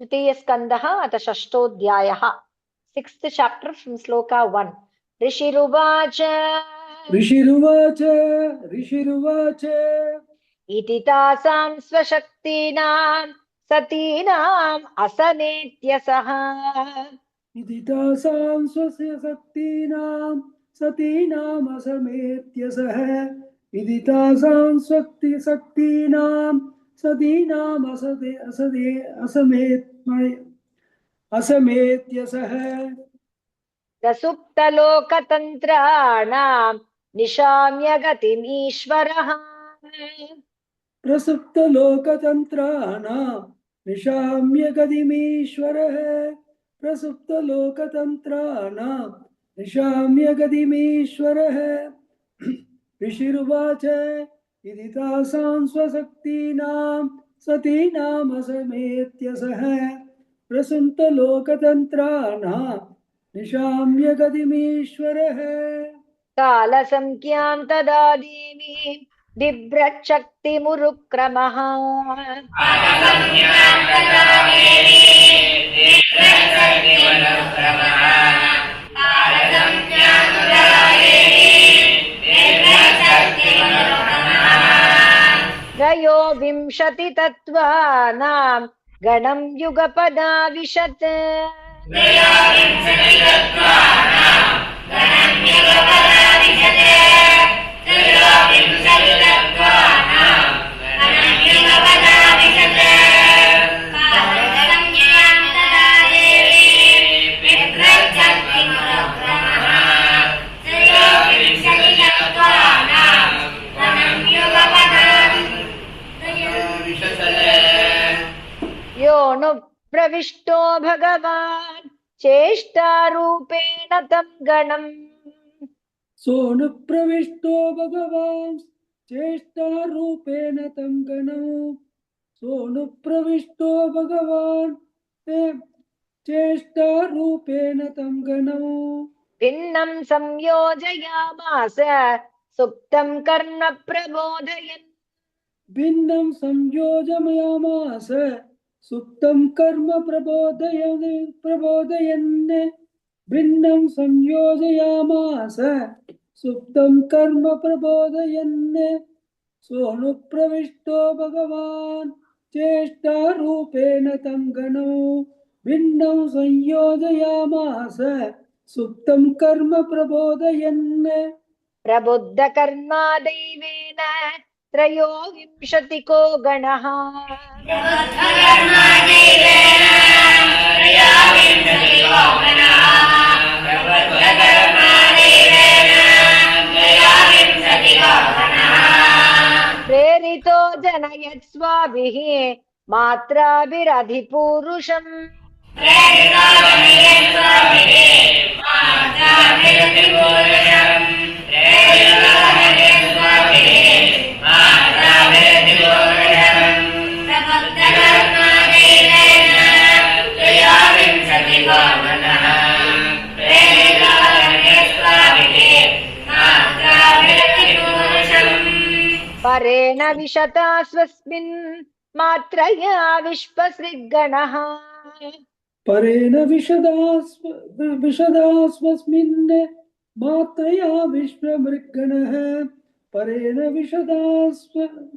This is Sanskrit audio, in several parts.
तृतीय स्कंदः अथ षष्ठोऽध्यायः. 6th chapter from sloka 1. ऋषिरुवाच इति तासां स्वशक्तीनां सतीनाम् असनेत्यसः. इति तासां स्वशक्तीनां सतीनाम् असमेत्यसः. इति तासां शक्तीनां सतीनाम् असमेत्यसः. प्रसुप्तलोकतन्त्राणां निशाम्य गतिमीश्वरः. प्रसुप्तलोकतन्त्राणां निशाम्य गतिमीश्वरः. प्रसुप्तलोकतन्त्राणां निशाम्य गतिमीश्वरः. ऋषिरुवाच इति तासां स्वशक्तीनां सतीनाम् असमेत्यसः. प्रसुप्तलोकतन्त्राणां निशाम्य गतिमीश्वरः. कालसंख्यां तदा देवीं बिभ्रच्छक्तिमुरुक्रमः. त्रयोविंशतितत्त्वानां गणं युगपदाविशत्. योऽनु प्रविष्टो भगवान् चेष्टारूपेण तं गणम्. सोऽनुप्रविष्टो भगवान् चेष्टारूपेण तं गणम्. सोऽनुप्रविष्टो भगवान् चेष्टारूपेण तं गणम्. भिन्नं संयोजयामास सुप्तं कर्म प्रबोधयन्. भिन्नं संयोजयामास सुप्तं कर्म प्रबोधयन्. भिन्नं संयोजयामास सुप्तं कर्म प्रबोधयन्. सोऽनुप्रविष्टो भगवान् चेष्टारूपेण तं गणम्. भिन्नं संयोजयामास सुप्तं कर्म प्रबोधयन्. प्रबुद्धकर्मा दैवेन त्रयोविंशतिको गणः. प्रेरितो जनयत् स्वाभिः मात्राभिरधिपूरुषम्. परेण विशता स्वस्मिन् मात्रया विश्वसृग्गणः. परेण विशदा स्वस्मिन् मात्रया विश्वमृग्गणः. परेण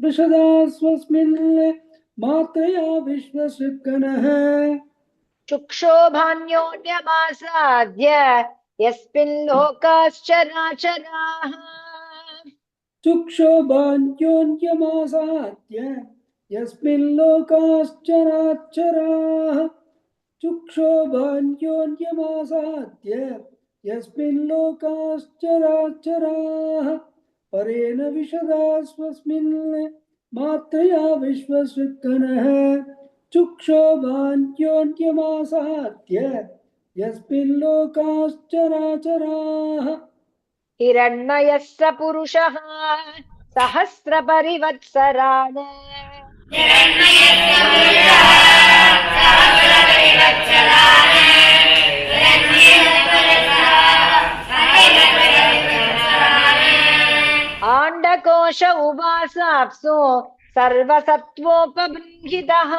विशदा स्वस्मिन् मात्रया विश्वसृग्गणः. चुक्षोभान्योन्यमासाद्य यस्मिन् लोकाश्चराचराः. चुक्षोभान्योन्यमासाद्य यस्मिन् लोकाश्चराचराः. चुक्षोभान्योन्यमासाद्य यस्मिन् लोकाश्चराचराः. परेण विशदा स्वस्मिन् मात्रया विश्वसृग्गणः. चुक्षोभान्योन्यमासाद्य यस्मिन् लोकाश्चराचराः. हिरण्मयस्य पुरुषः सहस्रपरिवत्सरान्. आण्डकोश उवासाप्सु सर्वसत्त्वोपबृंहितः.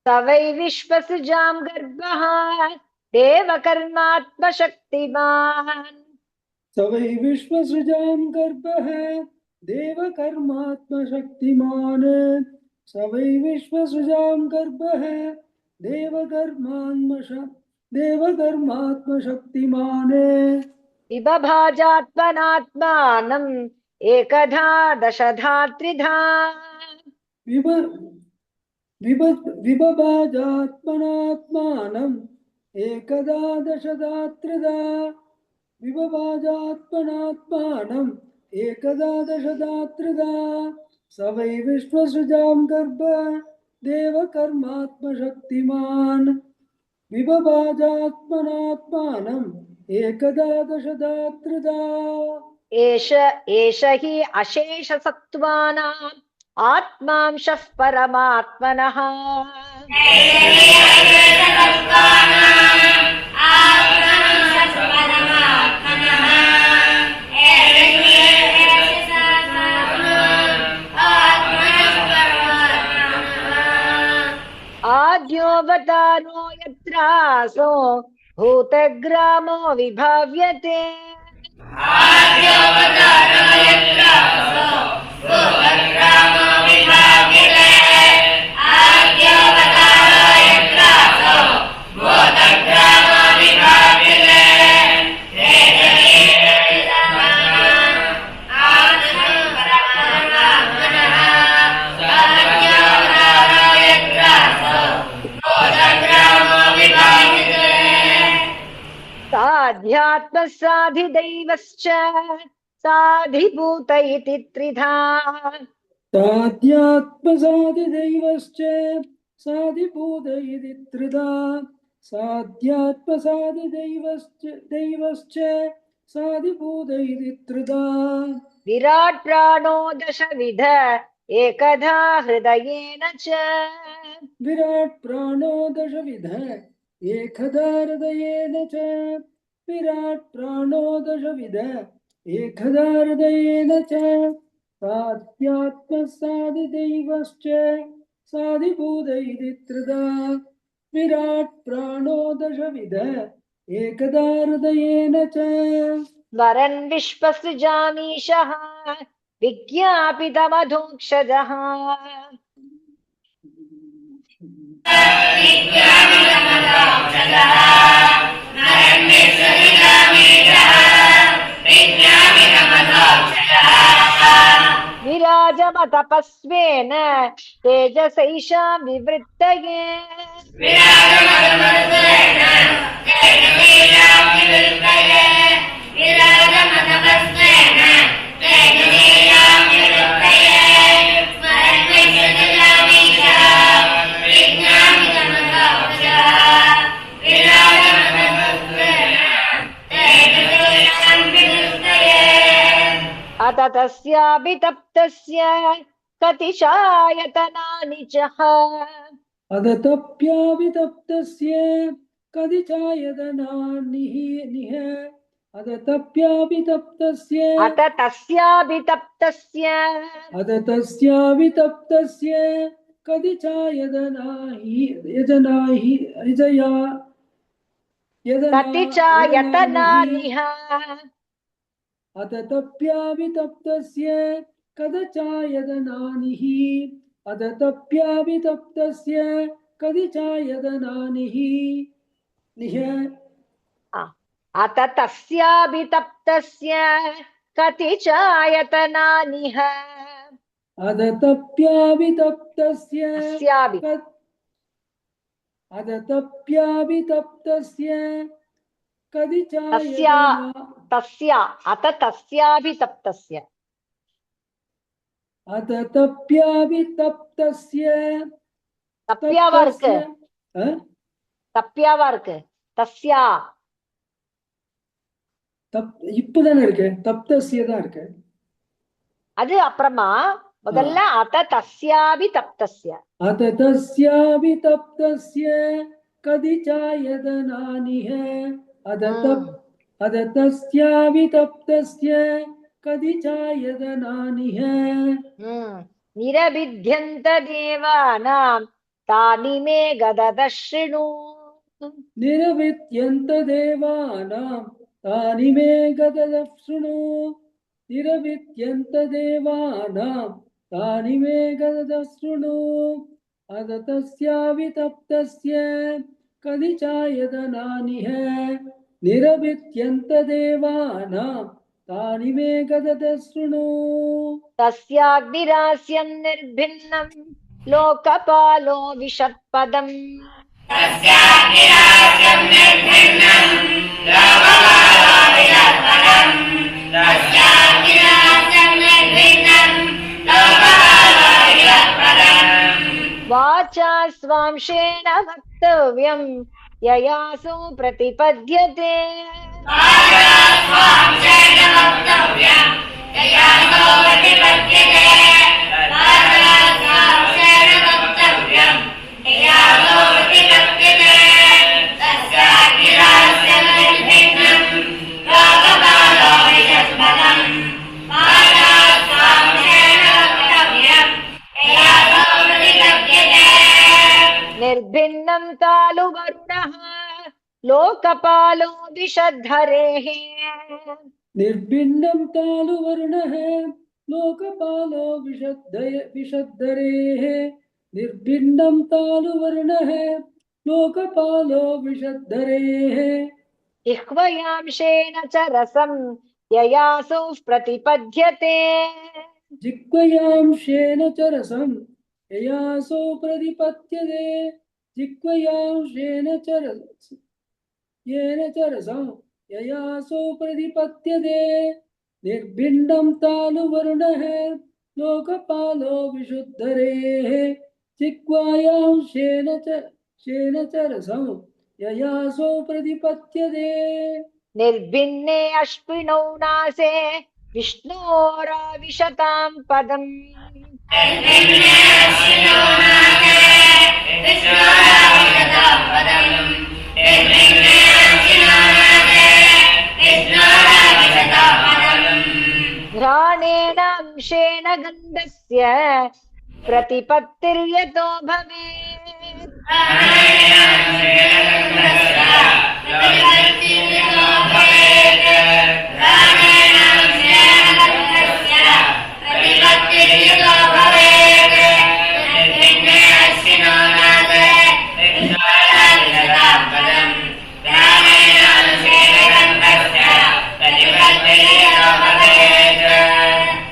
स वै विश्वसृजां गर्भः देवकर्मात्मशक्तिमान् स वै विश्वसृजां गर्भः देवकर्मात्मशक्तिमान् स वै विश्वसृजां गर्भः देवकर्मात्मशक्तिमान् विबभाजात्मनात्मानम् एकधा दशधा त्रिधा विबभाजात्मनात्मानम् एकदा दशदा त्रिधा विबभाजात्मनात्मानम् एकदा दशदा त्रिधा स वै विश्वसृजां गर्भ देवकर्मात्मशक्तिमान् विबभाजात्मनात्मानम् एकदा दशदा त्रिधा एष हि अशेषसत्त्वानाम् आत्मांशः परमात्मनः आद्योऽवतारो यत्रासो भूतग्रामो विभाव्यते साध्यात्मसाधिदैवश्च साधिभूत इति त्रिधा साध्यात्मसाधिदैवश्च साधिभूत इति त्रिधा साध्यात्मसाधिदैवश्च साधिभूत इति त्रिधा विराट् प्राणो दशविध एकधा हृदयेन च विराट् प्राणो दशविध एकधा हृदयेन च विराट् प्राणो दशविध एकधा हृदयेन च साध्यात्मसाधिदैवश्च साधिभूत इति त्रिधा विराट् प्राणो दशविध एकधा हृदयेन च स्मरन् विश्वसृजामीशः विज्ञापितमधोक्षजः विराजमतपस्वेन तेजसैषां विवृत्तये अत तस्याभितप्तस्य कतिशायतनानि च अदतप्याभितप्तस्य कदिचायतनानिः अदतप्याभितप्तस्य अत तस्याभितप्तस्य कदिचायतनाहि यजनाहि यजया कतिचायतनानिह अदतप्याभितप्तस्य कदचायतनानिः अदतप्याभितप्तस्य कदिचायतनानिः निः अत तस्याभितप्तस्य कतिचायतनानिह अदतप्याभितप्तस्य अदतप्याभितप्तस्य तस्य अत तस्याभितप्तस्य अदतप्याभितप्तस्य तप्यावर्क तस्या இப்பதானே இருக்கு, தப்தஸ்ய தான் இருக்கு. அது அப்புறமா முதல்ல அத தஸ்யாபி தப்தஸ்ய. அத தஸ்யாபி தப்தஸ்ய கதி சாயதனானிஹ. அத தஸ்யாபி தப்தஸ்ய கதி சாயதனானிஹ. நிரபித்யந்த தேவானாம் தானி மே கதத ஷ்ருணு. நிரவித்யந்த தேவானாம் தானி மே கதத ஷ்ருணு. நிரவித்யந்த தேவானாம் தானி மே கதத ஷ்ருணு. அத தஸ்யாபி தப்தஸ்ய கதி சாயதனானிஹ. நிரவித்யந்த தேவானாம் தானி மே கதத ஷ்ருணு. தஸ்யாக்னிராஸ்யம் நிர்பின்னம் லோகபாலோ விஷத்பதம். வாசா ஸ்வாம்சேன வக்தவ்யம் யயாசு பிரதிபத்யதே. निर्भिन्नं तालु वरुणः लोकपालो विषद्धरेः. निर्भिन्नं तालु वरुणः लोकपालो विषद्धरेः. निर्भिन्नं तालु वरुणः लोकपालो विषद्धरेः. जिह्वयांशेन च रसं ययासु प्रतिपद्यते. जिह्वयांशेन च रसं ययासो प्रतिपद्यते. जिह्वयांशेन च रसं ययासो प्रतिपद्यते. निर्भिन्नं तालु वरुणः लोकपालो विशुद्धरेः. जिह्वायांशेन च रसं ययासो प्रतिपद्यते. निर्भिन्ने अश्विनौ नासे विष्णोराविशतां पदम्. घ्राणेन अंशेन गन्धस्य प्रतिपत्तिर्यतो भवेत्.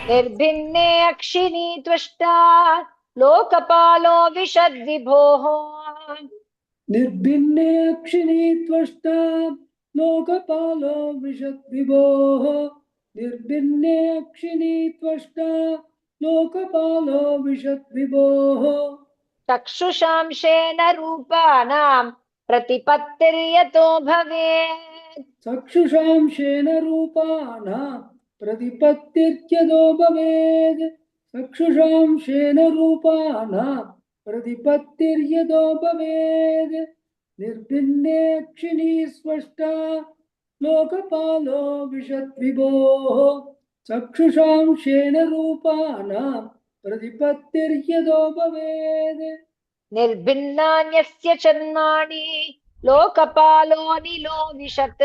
निर्भिन्ने अक्षिणी त्वष्टा लोकपालो विशद्विभोः. निर्भिन्ने अक्षिणी त्वष्टा लोकपालो विशद्विभोः. निर्भिन्ने अक्षिणी त्वष्टा लोकपालो विशद्विभोः. चक्षुषांशेन रूपाणां प्रतिपत्तिर्यतो भवेत्. चक्षुषांशेन रूपाणां प्रतिपत्तिर्यतो भवेत्. चक्षुषांशेन रूपाणां प्रतिपत्तिर्यतो भवेत्. निर्भिन्ने अक्षिणी स्पष्टा लोकपालो विशद्विभोः. चक्षुषांशेन रूपाणां प्रतिपत्तिर्यतो भवेत्. निर्भिन्नान्यस्य चर्माणि लोकपालो निलो विशत्.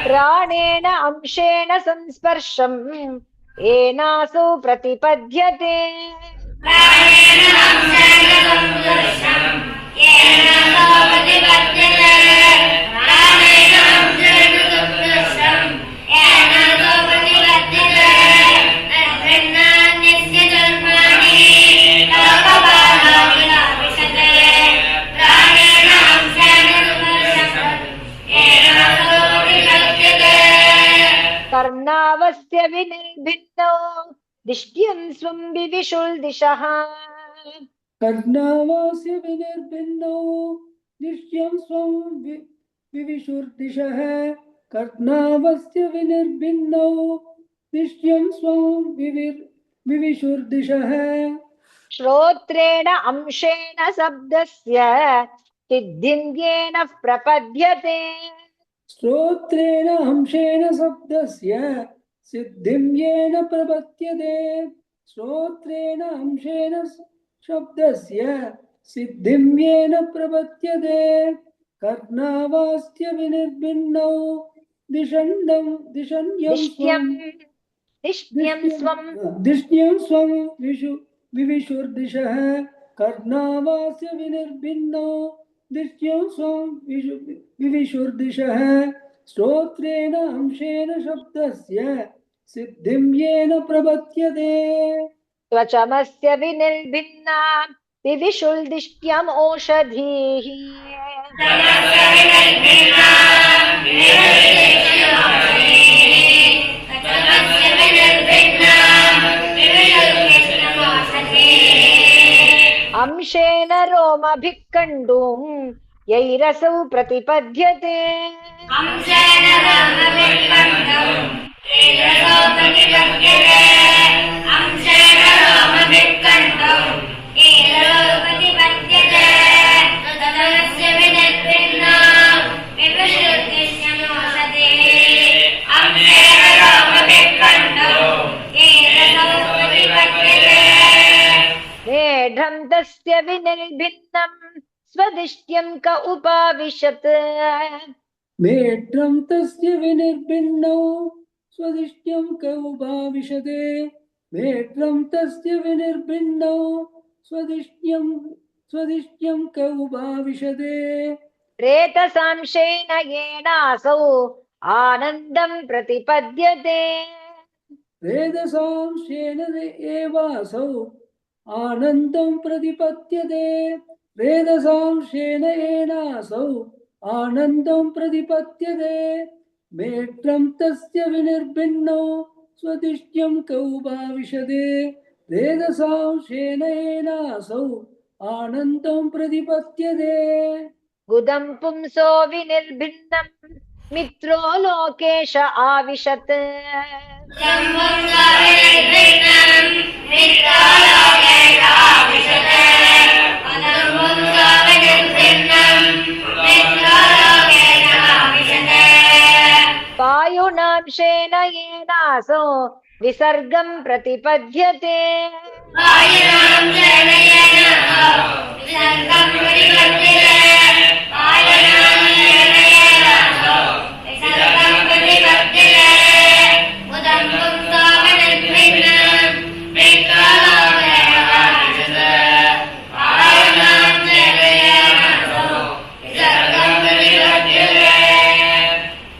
प्राणेन अंशेन संस्पर्शम् येनासु प्रतिपद्यते. कर्णावस्य विनिर्भिन्नौ दिष्ट्यं स्वं विविशुर्दिशः कर्णावास्य विनिर्भिन्नौ निश्यं स्वं विविशुर्दिशः कर्णावस्य विनिर्भिन्नौ निश्यं स्वं विविशुर्दिशः श्रोत्रेण अंशेन शब्दस्य सिद्धिं येन प्रपद्यते श्रोत्रेण अंशेन शब्दस्य सिद्धिं येन प्रपद्यते श्रोत्रेण अंशेन शब्दस्य सिद्धिं येन प्रपद्यते कर्णावास्य विनिर्भिन्नौ दिशन्यं दिष्ट्यं स्वं दिष्ट्यं स्वं विविशुर्दिशः कर्णावास्य विनिर्भिन्नौ दिष्ट्यं स्वं विविशुर्दिशः श्रोत्रेण अंशेन शब्दस्य सिद्धिं येन प्रपद्यते त्वचमस्य विनिर्भिन्ना विविशुर्दिष्ट्यम् ओषधीः अंशेन रोमभिः कण्डूं यैरसौ प्रतिपद्यते मेढ्रं तस्य विनिर्भिन्नं स्वदिष्ट्यं क उपाविशत् मेढ्रं तस्य विनिर्भिन्नौ स्वदिष्ट्यं क उपाविशते मेढ्रं तस्य विनिर्भिन्नौ स्वदिष्ट्यं क उपाविशते रेतसांशेन येनासौ आनन्दं प्रतिपद्यते वेदसांशेन एवासौ आनन्दं प्रतिपद्यते वेदसांशेन एनासौ आनन्दं प्रतिपद्यते मेढ्रं तस्य विनिर्भिन्नौ स्वदिष्ट्यं क उपाविशते वेदसांशेन एनासौ आनन्दं प्रतिपद्यते गुदं पुंसो विनिर्भिन्नं मित्रो लोकेश आविशत् वायुनांशेन येनासो विसर्गं प्रतिपद्यते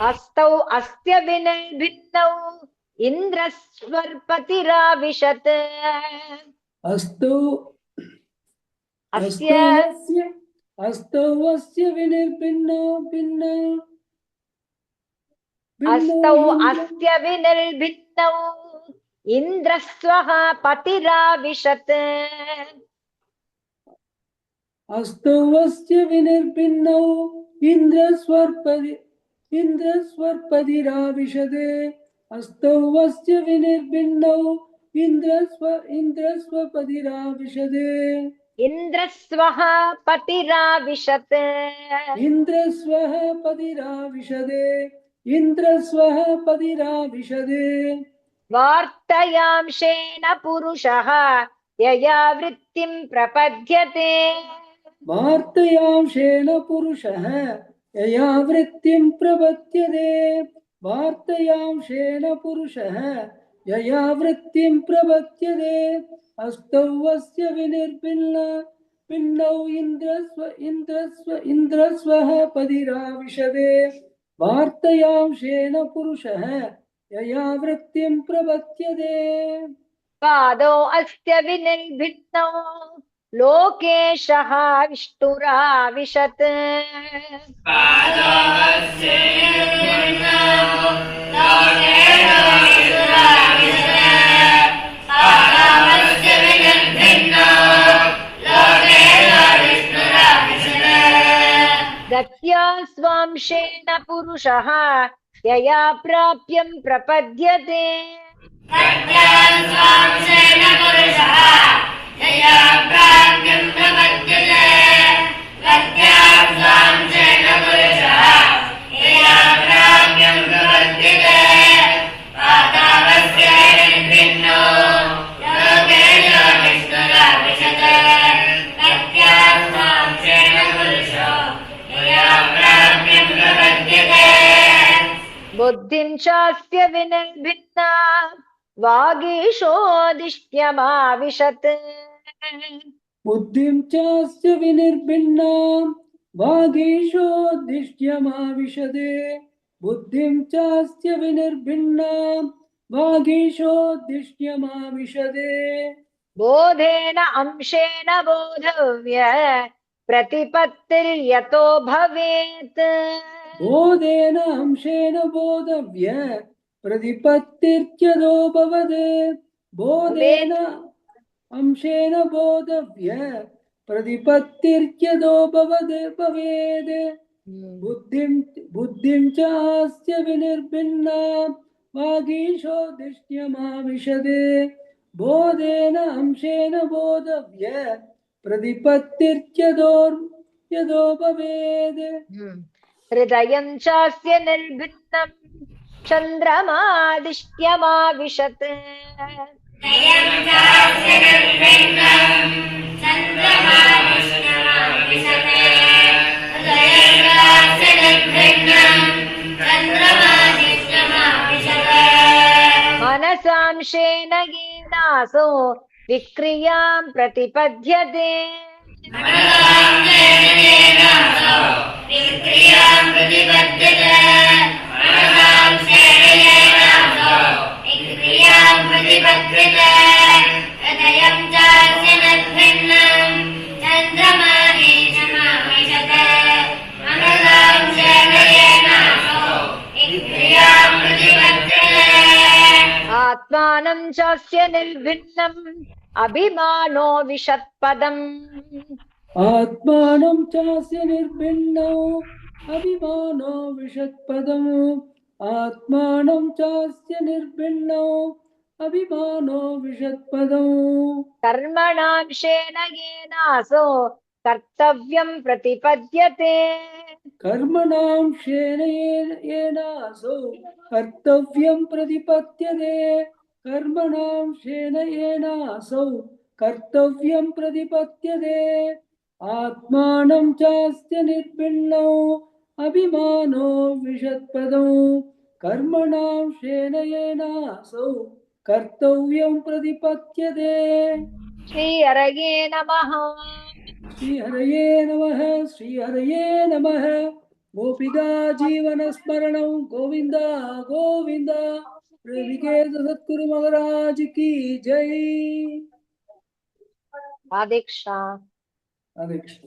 हस्तौ अस्य विनिर्भिन्नौ इन्द्रस्वर्पतिराविशत् अस्तौ अस्य अस्तौ अस्य विनिर्भिन्नौ हस्तौ अस्य विनिर्भिन्नौ इन्द्रस्वः पतिराविशत् अस्तौ अस्य विनिर्भिन्नौ इन्द्रस्वर्पतिराविशते अस्तौ अस्य विनिर्भिन्नौ इन्द्रस्वपतिराविशते इन्द्रस्वः पतिराविशत् इन्द्रस्वः पतिराविशते इन्द्रस्वः पतिराविशते वार्तयांशेन पुरुषः यया वृत्तिं प्रपद्यते वार्तयांशेन पुरुषः यया वृत्तिं प्रपद्यते वार्तयांशेन पुरुषः यया वृत्तिं प्रपद्यते अस्तौ अस्य विनिर्भिन्नौ इन्द्रस्वः पतिराविशते वार्तयांशेन पुरुषः यया वृत्तिं प्रपद्यते पादौ अस्य विनिर्भिन्नौ लोकेशः विष्णुराविशत् गत्या स्वांशेन पुरुषः यया प्राप्यं प्रपद्यते बुद्धिं चास्य विनिर्भिन्ना वागीशोदिष्ट्यमाविशत् बुद्धिं चास्य विनिर्भिन्नां वागीशोद्दिष्ट्यमाविशदे बुद्धिं चास्य विनिर्भिन्नां वागीशोद्दिष्ट्यमाविशदे बोधेन अंशेन बोधव्य प्रतिपत्तिर्यतो भवेत् बोधेन अंशेन बोधव्य प्रतिपत्तिर्यतो भवदे बोधेन अंशेन बोधव्य प्रतिपत्तिर्यतो भवेद् बुद्धिं चास्य विनिर्भिन्ना वागीशोदिष्ट्यमाविशदे बोधेन अंशेन बोधव्य प्रतिपत्तिर्यतो भवेद् हृदयं चास्य निर्भिन्नं चन्द्रमादिष्ट्यमाविशत् मनसांशेन येनासो विक्रियां प्रतिपद्यते आत्मानं चास्य निर्भिन्नम् अभिमानो विशत्पदम् आत्मानं चास्य निर्भिन्नौ अभिमानो विशत्पदम् आत्मानं चास्य निर्भिन्नौ अभिमानो विशत्पदम् कर्मणांशेन येनासो कर्तव्यं प्रतिपद्यते कर्मणांशेन येनासौ कर्तव्यं प्रतिपद्यते कर्मणांशेन येनासौ कर्तव्यं प्रतिपद्यते आत्मानं चास्य निर्भिन्नौ अभिमानो विशत्पदौ कर्मणांशेन येनासौ कर्तव्यं प्रतिपद्यते श्रीहरये नमः श्रीहरये नमः श्रीहरये नमः गोपिका जीवनस्मरणं गोविंद गोविंद ऋषिकेश सद्गुरु महाराज की जय राधे कृष्ण राधे कृष्ण।